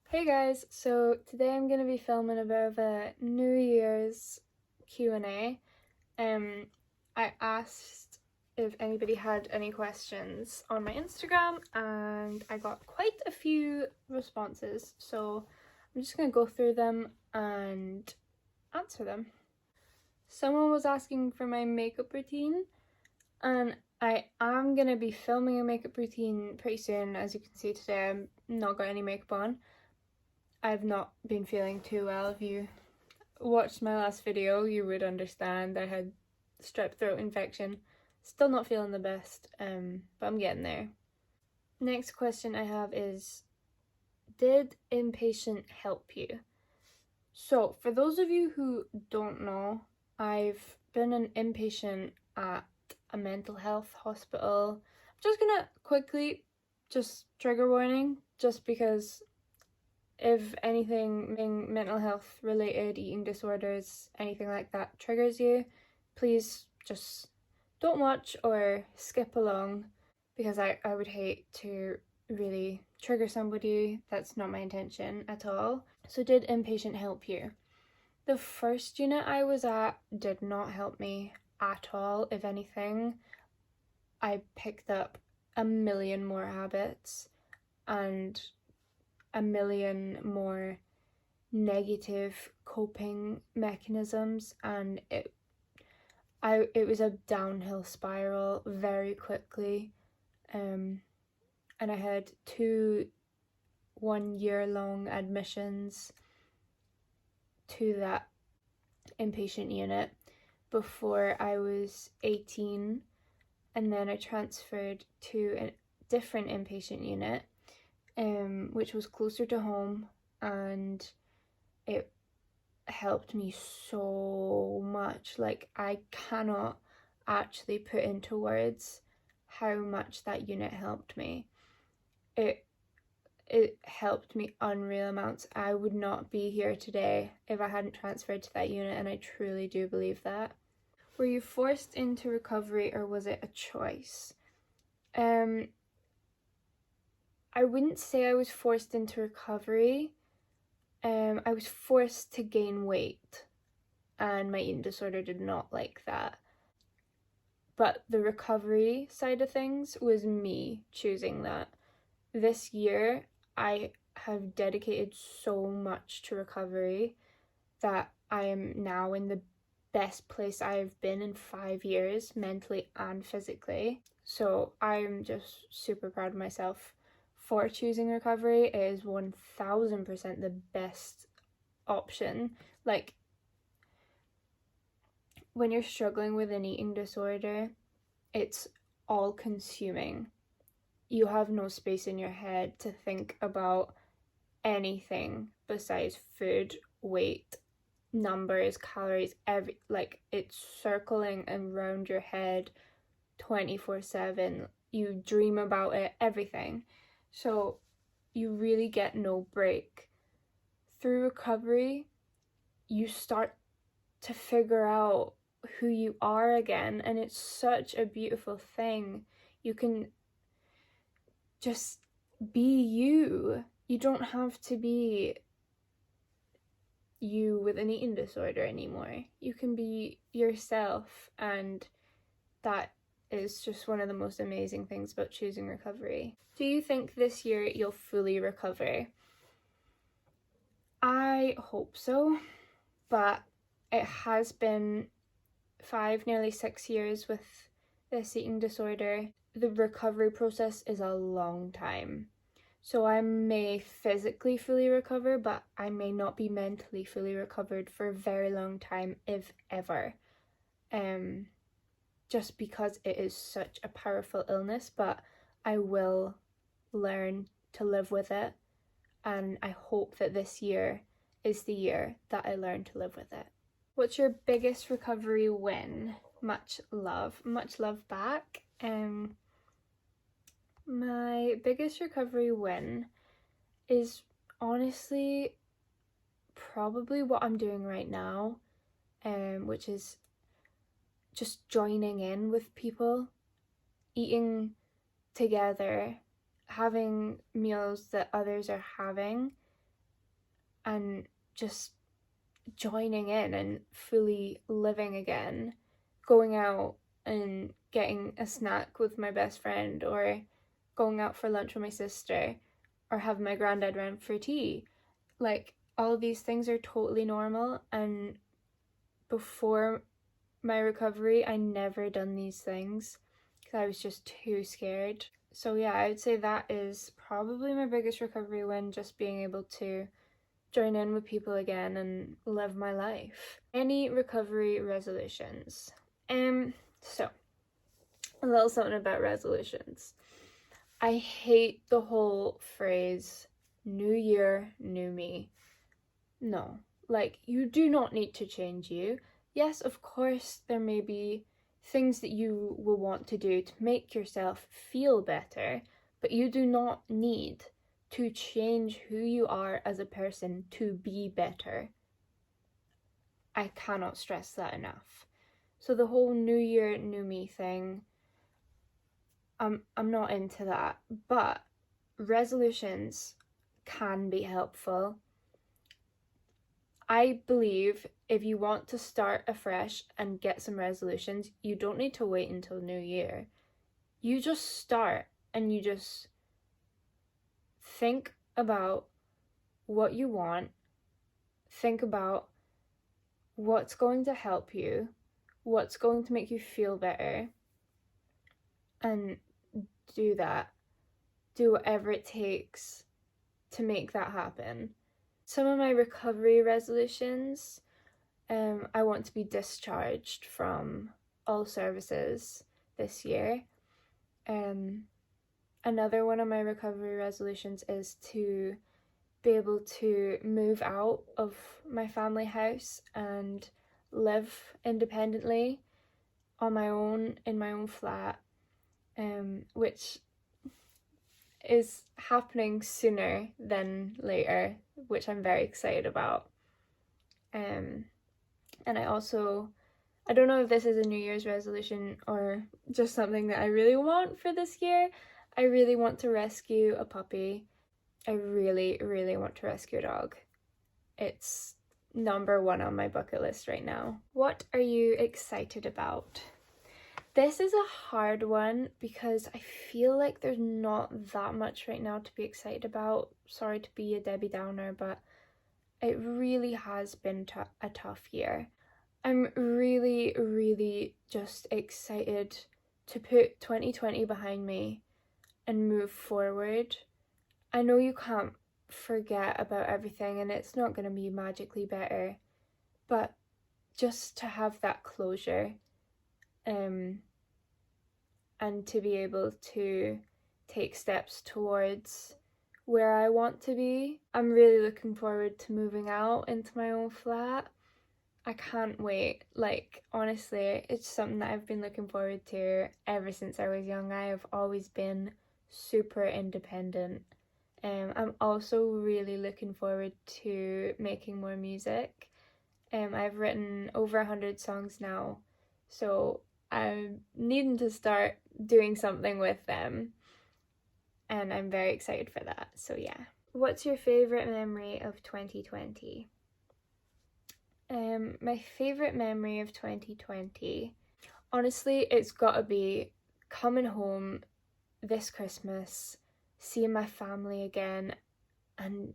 Hey guys, so today I'm going to be filming a bit of a New Year's Q&A. I asked if anybody had any questions on my Instagram and I got quite a few responses, so I'm just going to go through them and answer them. Someone was asking for my makeup routine, and I am going to be filming a makeup routine pretty soon. As you can see today, I've not got any makeup on. I've not been feeling too well. If you watched my last video, you would understand I had strep throat infection. Still not feeling the best, but I'm getting there. Next question I have is, did inpatient help you? So, for those of you who don't know, I've been an inpatient at a mental health hospital. I'm just gonna quickly, just trigger warning, just because if anything mental health related, eating disorders, anything like that triggers you, please just don't watch or skip along, because I would hate to really trigger somebody. That's not my intention at all. So did inpatient help you? The first unit I was at did not help me at all. If anything, I picked up a million more habits and a million more negative coping mechanisms, and it was a downhill spiral very quickly. And I had 2 1-year-long admissions to that inpatient unit before I was 18, and then I transferred to a different inpatient unit, which was closer to home, and it helped me so much. Like, I cannot actually put into words how much that unit helped me. It helped me unreal amounts. I would not be here today if I hadn't transferred to that unit, and I truly do believe that. Were you forced into recovery, or was it a choice? I wouldn't say I was forced into recovery. I was forced to gain weight, and my eating disorder did not like that. But the recovery side of things was me choosing that. This year, I have dedicated so much to recovery that I am now in the best place I've been in 5 years, mentally and physically. So I'm just super proud of myself for choosing recovery. It is 1000% the best option. Like, when you're struggling with an eating disorder, it's all consuming. You have no space in your head to think about anything besides food, weight, numbers, calories, it's circling around your head 24/7. You dream about it, everything. So you really get no break. Through recovery, you start to figure out who you are again, and it's such a beautiful thing. You can just be you. You don't have to be you with an eating disorder anymore. You can be yourself, and that is just one of the most amazing things about choosing recovery. Do you think this year you'll fully recover? I hope so, but it has been 5, nearly 6 years with this eating disorder. The recovery process is a long time. So I may physically fully recover, but I may not be mentally fully recovered for a very long time, if ever. Just because it is such a powerful illness, but I will learn to live with it, and I hope that this year is the year that I learn to live with it. What's your biggest recovery win? Much love back. My biggest recovery win is honestly probably what I'm doing right now, which is just joining in with people, eating together, having meals that others are having, and just joining in and fully living again, going out and getting a snack with my best friend, or going out for lunch with my sister, or having my granddad round for tea. Like, all of these things are totally normal, and before my recovery I never done these things because I was just too scared. So yeah, I would say that is probably my biggest recovery win, just being able to join in with people again and live my life. Any recovery resolutions? So a little something about resolutions. I hate the whole phrase new year, new me. No, like, you do not need to change you. Yes, of course, there may be things that you will want to do to make yourself feel better, but you do not need to change who you are as a person to be better. I cannot stress that enough. So the whole new year, new me thing, I'm not into that, but resolutions can be helpful. I believe if you want to start afresh and get some resolutions, you don't need to wait until New Year. You just start and you just think about what you want, think about what's going to help you, what's going to make you feel better, and do that. Do whatever it takes to make that happen. Some of my recovery resolutions, I want to be discharged from all services this year. Another one of my recovery resolutions is to be able to move out of my family house and live independently on my own in my own flat, which is happening sooner than later, which I'm very excited about. And I don't know if this is a New Year's resolution or just something that I really want for this year. I really want to rescue a puppy. I really, really want to rescue a dog. It's number one on my bucket list right now. What are you excited about? This is a hard one because I feel like there's not that much right now to be excited about. Sorry to be a Debbie Downer, but it really has been a tough year. I'm really, really just excited to put 2020 behind me and move forward. I know you can't forget about everything and it's not going to be magically better, but just to have that closure, and to be able to take steps towards where I want to be. I'm really looking forward to moving out into my own flat. I can't wait. Like, honestly, it's something that I've been looking forward to ever since I was young. I have always been super independent. I'm also really looking forward to making more music. I've written over 100 songs now, so I'm needing to start doing something with them, and I'm very excited for that. So yeah. What's your favourite memory of 2020? My favourite memory of 2020, honestly, it's gotta be coming home this Christmas, seeing my family again, and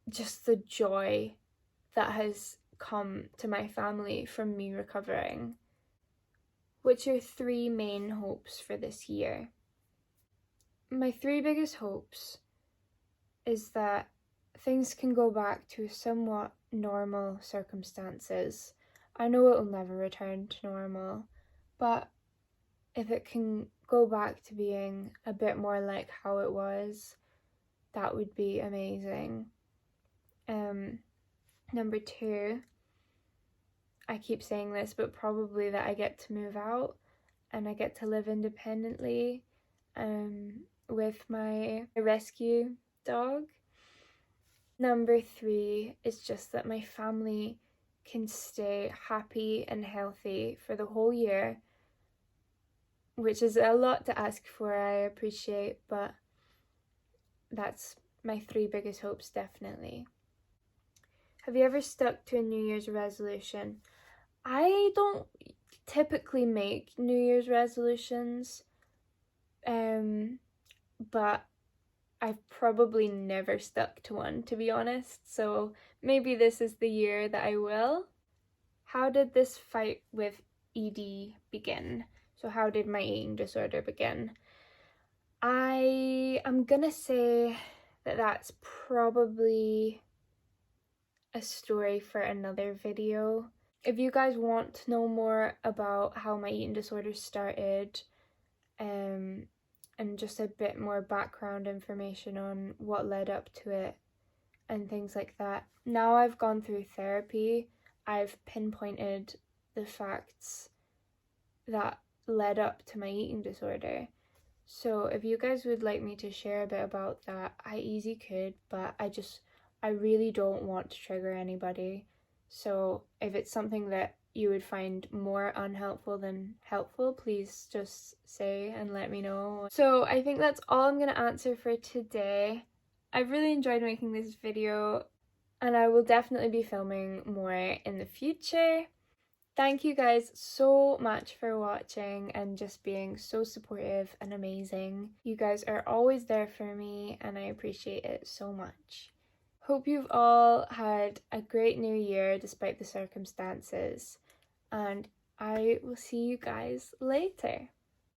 just the joy that has come to my family from me recovering. What's your 3 main hopes for this year? My 3 biggest hopes is that things can go back to somewhat normal circumstances. I know it'll never return to normal, but if it can go back to being a bit more like how it was, that would be amazing. Number 2, I keep saying this, but probably that I get to move out and I get to live independently with my rescue dog. Number 3 is just that my family can stay happy and healthy for the whole year, which is a lot to ask for, I appreciate, but that's my 3 biggest hopes, definitely. Have you ever stuck to a New Year's resolution? I don't typically make New Year's resolutions, but I've probably never stuck to one, to be honest, so maybe this is the year that I will. How did this fight with ED begin? So how did my eating disorder begin? I'm gonna say that that's probably a story for another video. If you guys want to know more about how my eating disorder started, and just a bit more background information on what led up to it and things like that, now I've gone through therapy, I've pinpointed the facts that led up to my eating disorder. So if you guys would like me to share a bit about that, I easy could, but I really don't want to trigger anybody. So if it's something that you would find more unhelpful than helpful, please just say and let me know. So I think that's all I'm going to answer for today. I've really enjoyed making this video, and I will definitely be filming more in the future. Thank you guys so much for watching and just being so supportive and amazing. You guys are always there for me and I appreciate it so much. Hope you've all had a great new year despite the circumstances, and I will see you guys later.